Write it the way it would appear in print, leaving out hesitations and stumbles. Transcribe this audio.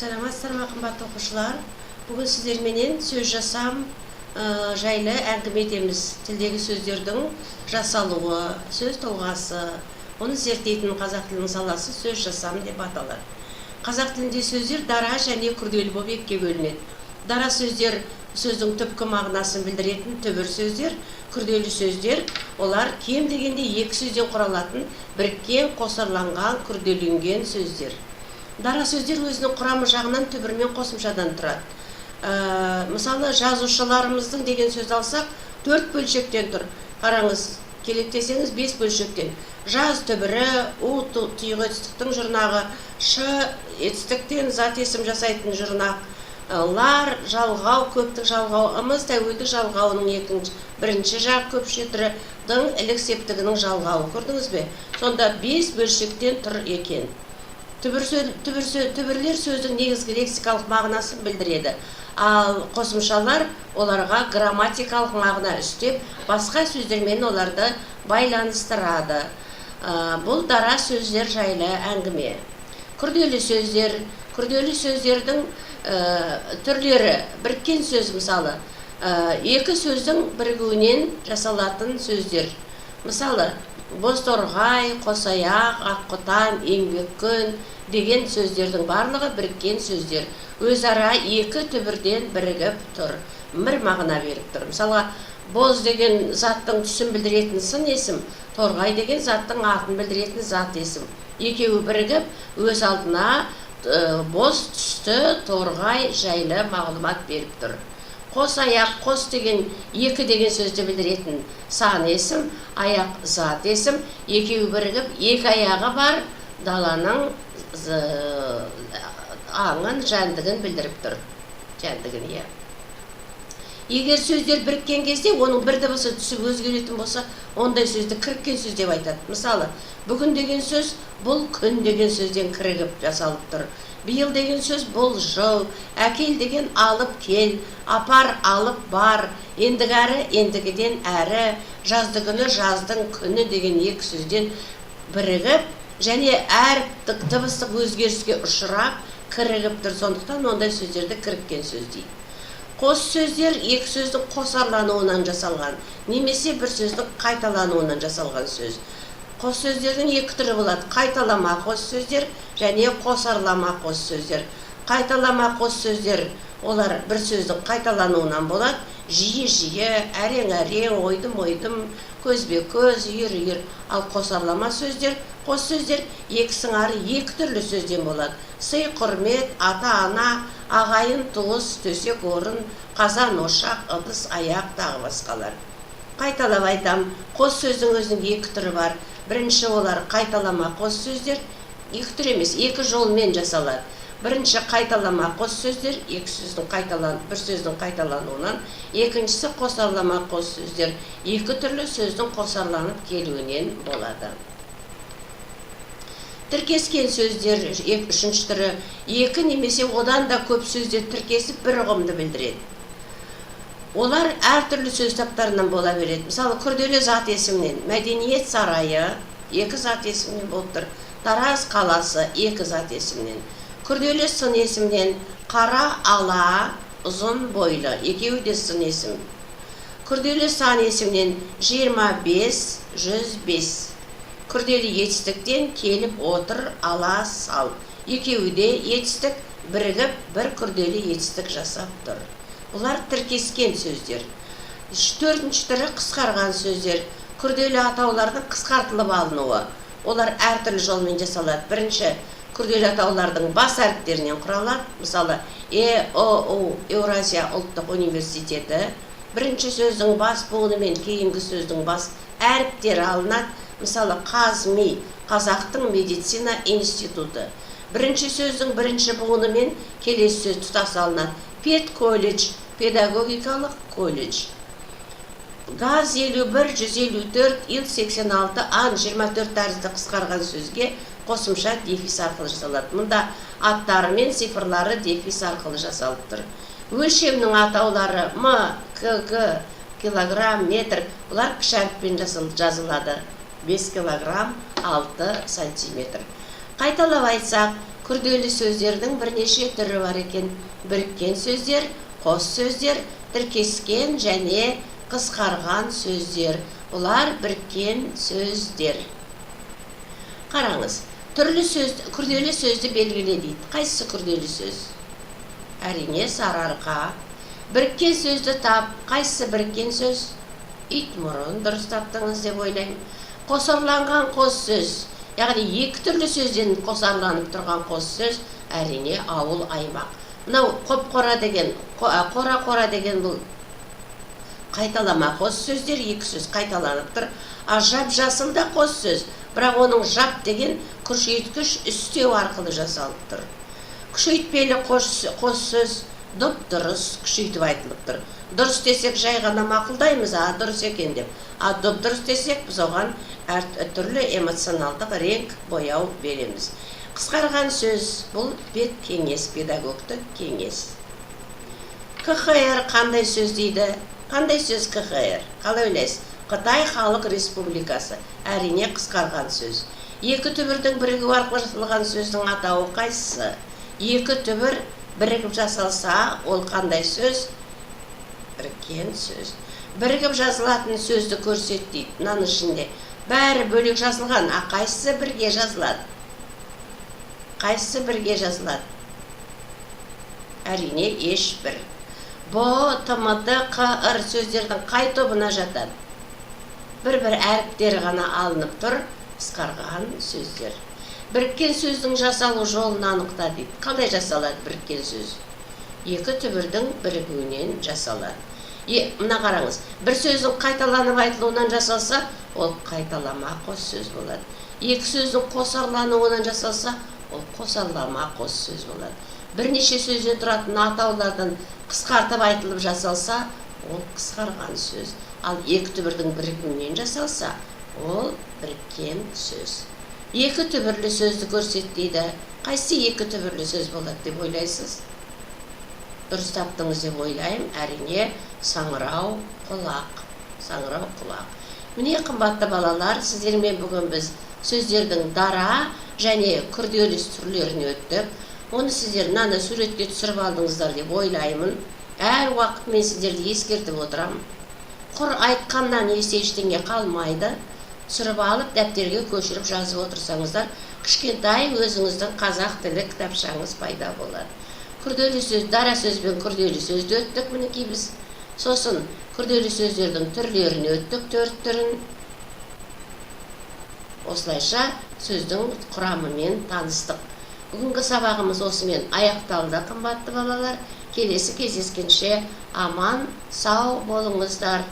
Саламатсыздар ма қымбатты оқушылар? Бүгін сіздерменен сөз жасам жайлы әңгіме етеміз. Тілдегі сөздердің жасалуы, сөз тұлғасы, оны зерттейтін қазақ тілінің саласы сөз жасам деп аталады. Қазақ тілінде сөздер дара және күрделі болып екіге бөлінеді. Дара сөздер сөздің түпкі мағынасын білдіретін түбір сөздер, күрделі сөздер, олар кем дегенде екі сөзден құралатын біріккен қосарланған күрделенген сөздер. Дара сөздер өзінің құрамы жағынан түбір мен қосымшадан тұрады. Мысалы, жазушыларымыздың деген сөз алсақ, 4 бөлшектен тұр. Қараңыз, керек десеңіз 5 бөлшектен. Жаз түбірі, у тұйғы етістіктің жұрнағы, ш етістіктен зат есім жасайтын жұрнақ, лар жалғау, көптік жалғау, ымыз тәуелдік жалғауының бірінші жақ көпше түрі, дың ілік септігінің жалғауы. Көрдіңіз бе? Сонда 5 бөлшектен тұр екен. Түбірлер сөздің негізгі лексикалық мағынасын білдіреді. Ал қосымшалар оларға грамматикалық мағына үстеп, басқа сөздермен оларды байланыстырады. Бұл дара сөздер жайлы әңгіме. Күрделі сөздер, күрделі сөздердің түрлері, біріккен сөз мысалы, екі сөздің бірігуінен жасалатын сөздер. Мысалы, бозторғай, қосаяқ, аққұтан, еңбек күн деген сөздердің барлығы біріккен сөздер. Өзара екі түбірден бірігіп тұр, бір мағына беріп тұр. Мысалы, боз деген заттың түсін білдіретін сын есім, торғай деген заттың атын білдіретін зат есім. Екеуі бірігіп өз алдына боз түсті торғай жайлы мағлұмат беріп тұр. Қос аяқ, қос деген екі деген сөзді білдіретін сан есім, аяқ зат есім, екеуі бірігіп, екі аяғы бар даланың аңын, жәндігін білдіріп тұр. Жәндігін, иә. Егер сөздер біріккен кезде, оның бір дыбысы түсіп өзгеретін болса, ондай сөзді кіріккен сөз деп айтады. Мысалы, бүгін деген сөз, бұл күн деген сөзден кірігіп жасалып тұр. Биыл деген сөз бұл жыл, әкел деген алып кел, апар алып бар, ендігі әрі, ендігіден әрі, жазды күні, жаздың күні деген екі сөзден бірігіп, және әр дыбыстық өзгеріске ұшырап, кірігіп тұр. Сондықтан ондай сөздерді кіріккен сөз дейді. Қос сөздер екі сөздің қосарлануынан жасалған, немесе бір сөздің қайталануынан жасалған сөз. Қос сөздердің екі түрі болады. Қайталама қос сөздер және қосарлама қос сөздер. Қайталама қос сөздер, олар бір сөздің қайталануынан болады. Жиі-жиі, әрең-әрең, ойдым-ойдым, көзбе-көз, үйір-үйір. Ал қосарлама сөздер, қос сөздер екі сыңары екі түрлі сөзден болады. Сый, құрмет, ата-ана, ағайын, туыс, төсек орын, қазан, ошақ, ыдыс, аяқ, тағы басқалар. Қайталап айтам, қос сөздің өзінің екі түрі бар. Бірінші олар қайталама қос сөздер, екі түр емес, екі жолмен жасалады. Бірінші қайталама қос сөздер, бір сөздің қайталануынан, екіншісі қосарлама қос сөздер, екі түрлі сөздің қосарланып келуінен болады. Тіркескен сөздер, үшінші түрі, екі немесе одан да көп сөздер тіркесіп бір ұғымды білдіреді. Олар әртүрлі сөз таптарынан бола береді. Мысалы, күрделі зат есімінен, мәдениет сарайы, екі зат есімінен болып тұр. Тараз қаласы, екі зат есімінен. Күрделі сын есімінен, қара ала, ұзын бойлы, екеуі де сын есім. Күрделі сан есімінен, 25, 105. Күрделі етістіктен келіп отыр, ала, сал. Екеуі де етістік бірігіп, бір күрделі етістік жасап тұр. Бұлар тіркескен сөздер. Төртінші түрі қысқарған сөздер. Күрделі атаулардың қысқартылып алынуы. Олар әртүрлі жолмен жасалады. Бірінші, күрделі атаулардың бас әріптерінен құралады. Мысалы, ЕОУ, Еуразия ұлттық университеті. Бірінші сөздің бас буыны мен кейінгі сөздің бас әріптері алынады. Мысалы, қа-зми, Қазақтың медицина институты. Бірінші сөздің бірінші буыны мен келесі сөз тұтас алынады. Педколледж, педагогикалық колледж. Газ 51, 154, ил 86, ан 24 тәрізді қысқарған сөзге қосымша дефис арқылы жасалады. Мұнда аттары мен цифрлары дефис арқылы жасалып тұр. Өлшемнің атаулары м, кг, килограмм, метр, бұлар кіші әріппен жазылады. 5 килограмм, 6 сантиметр. Қайталап айтсақ, күрделі сөздердің бірнеше түрі бар екен. Біріккен сөздер, қос сөздер, тіркескен және қысқарған сөздер. Бұлар біріккен сөздер. Қараңыз, күрделі сөзді белгіле дейді. Қайсысы күрделі сөз? Әрине, сарыарқа. Біріккен сөзді тап. Қайсысы біріккен сөз? Итмұрын. Дұрыс таптыңыз деп ойлаймын. Қосарланған қос сөз. Яғни екі түрлі сөзден қосарланып тұрған қос сөз, әрине, ауыл, аймақ. Мынау қоп-қора деген, қора-қора деген бұл қайталама қос сөздер, екі сөз қайталанып тұр. Жап-жасыл да қос сөз, бірақ оның жап деген күшейткіш үстеу арқылы жасалып тұр. Күшейтпелі қос сөз дұп-дұрыс күшейтіп айтылып тұр. Дұрыс десек жай ғана мақұлдаймыз, дұрыс екен деп. Дұп-дұрыс десек біз оған түрлі эмоционалдық реңк бояу береміз. Қысқарған сөз бұл бет кеңес, педагогтық кеңес. КХР қандай сөз дейді? Қандай сөз КХР? Қалай ойлайсыз? Қытай Халық Республикасы. Әрине қысқарған сөз. Екі түбірдің бірігу арқылы жасалған сөздің атауы қайсысы? Екі түбір бірігіп жасалса, ол қандай сөз? Біріккен сөз. Бірігіп жазылатын сөзді көрсет дейді. Мынаның ішінде бәрі бөлек жазылған, қайсысы бірге жазылады? Қайсысы бірге жазылады? Әрине, ешбір. Б, ТМТ, қ, р сөздердің қай тобына жатады? Бір-бір әріптері ғана алынып тұр, қысқарған сөздер. Біріккен сөздің жасалу жолын анықта дейді. Қалай жасалады біріккен сөз? Екі түбірдің бірігуінен жасалады. Мына қараңыз, бір сөздің қайталанып айтылуынан жасалса, ол қайталама қос сөз болады. Екі сөздің қосарлануынан жасалса, ол қосарлама қос сөз болады. Бірнеше сөзден тұратын атаулардан қысқартып айтылып жасалса, ол қысқарған сөз. Ал екі түбірдің бірігуінен жасалса, ол біріккен сөз. Екі түбірлі сөзді көрсетеді. Қайсы екі түбірлі сөз болады деп ойлайсыз? Дұрыс таптыңыз деп ойлаймын. Әрине, саңырау, құлақ. Саңырау, құлақ. Міне, қымбатты балалар, сіздермен бүгін біз сөздердің дара және күрделі түрлерін өттік. Оны сіздер мынаны суретке түсіріп алдыңыздар деп ойлаймын. Әр уақыт мен сіздерді ескертіп отырамын. Құр айтқаннан ештеңе қалмайды. Түсіріп алып, дәптерге көшіріп жазып отырсаңыздар, кішкентай өзіңіздің қазақ тілі кітапшаңыз пайда болады. Күрделі сөз, дара сөз бен күрделі сөзді өттік мінекей біз. Сосын күрделі сөздердің түрлерін өттік, 4 түрін. Осылайша сөздің құрамымен таныстық. Бүгінгі сабағымыз осымен аяқталды, қымбатты балалар. Келесі кездескенше аман, сау болыңыздар.